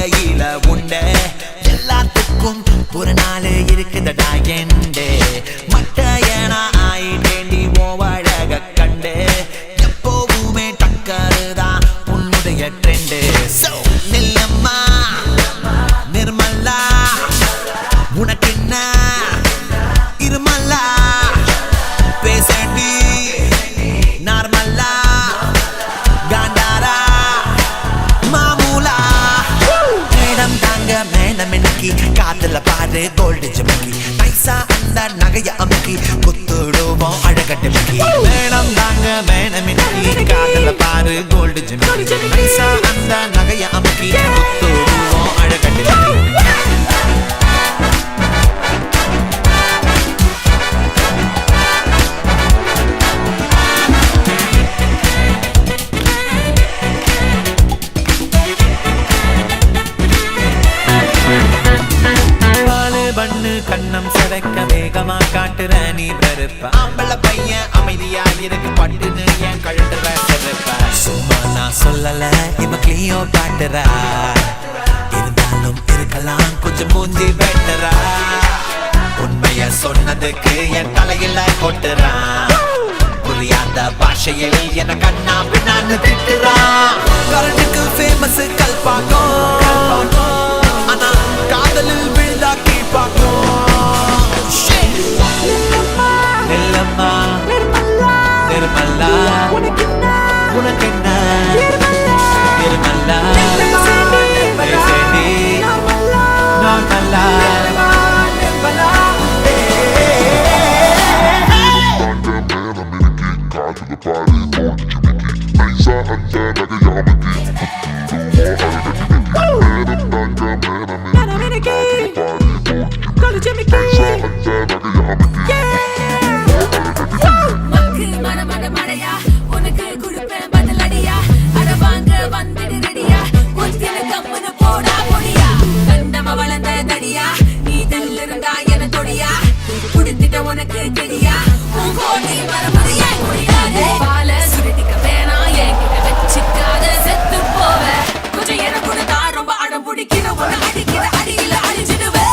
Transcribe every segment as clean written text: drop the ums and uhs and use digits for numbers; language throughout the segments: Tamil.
வாழ்க்கையில உண்டு எல்லாத்துக்கும் ஒரு நாள் இருக்குதடா எண்டு மட்டையனா ஆயிட்டேண்டி ஓவழக கண்டு எப்போவுமே டக்கருதான் உன்னுடைய ட்ரெண்டு நில்லம்மா நிர்மலா உனக்கு என்ன இருமல்லா பேசண்டி நார்மல்லா காண்டாரா மாமூலா மேடம் தாங்க மேடம் இன்னைக்கு காத்துல பாரு கோல்டு ஜிமிக்கி பைசா அந்த நகைய அமுக்கி குத்துடுவோம் அழகட்டு மிக்கி மேடம் தாங்க மேடம் இன்னைக்கு காத்துல பாரு கோல்டு ஜிமிக்கி பைசா அந்த நகைய அமுக்கி குத்துடுவோம் அழகட்டு மிக்கி கண்ணம் சிதைக்க வேகமா காட்டுற நீ வெறுப்ப ஆம்பள பையன் அமைதியா இருக்கு பட்டுன்னு என் கழுட்டுற செருப்ப சும்மா நான் சொல்லல இவ கிளியோ காட்டுறா இருந்தாலும் இருக்கலாம் கொஞ்சம் மூஞ்சி வெட்டுறா உண்மைய சொன்னதுக்கு என் தலையில கொட்டுறா புரியாத பாஷையில் என கண்ணா பின்னான்னு திட்டுறா கரண்டுக்கு ஃபேமஸ் கல்பாக்கம் ஆனா காதலில் விழுந்தா கீழ்பாக்கம் நில்லம்மா நிர்மலா உனக்கு என்ன இருமல்லா பேசேண்டி நார்மலா உனக்கு தெரியா உன் கோடி மரமறியா பால சுருட்டிக்க வேணா என்கிட்ட வச்சுக்காத செத்து போவ கொஞ்சம் என கொடுத்தா ரொம்ப அடம் பிடிக்கிற உன்னை அடிக்கிற அடியில அழிஞ்சிடுவேன்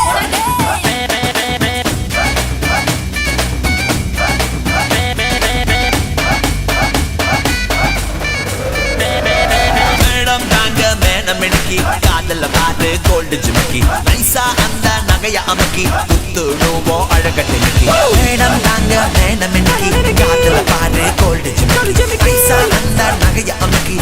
மேடம் தாங்க மேடம் இன்னைக்கு காதல பாரு கோல்டு ஜிமிக்கி நைசா அந்த நகைய அமுக்கி குத்துடுவோம் அழகட்டு மிக்கி மேடம் தாங்க மேடம் இன்னைக்கு காதல பாரு கோல்டு ஜிமிக்கி நைசா அந்த நகைய அமுக்கி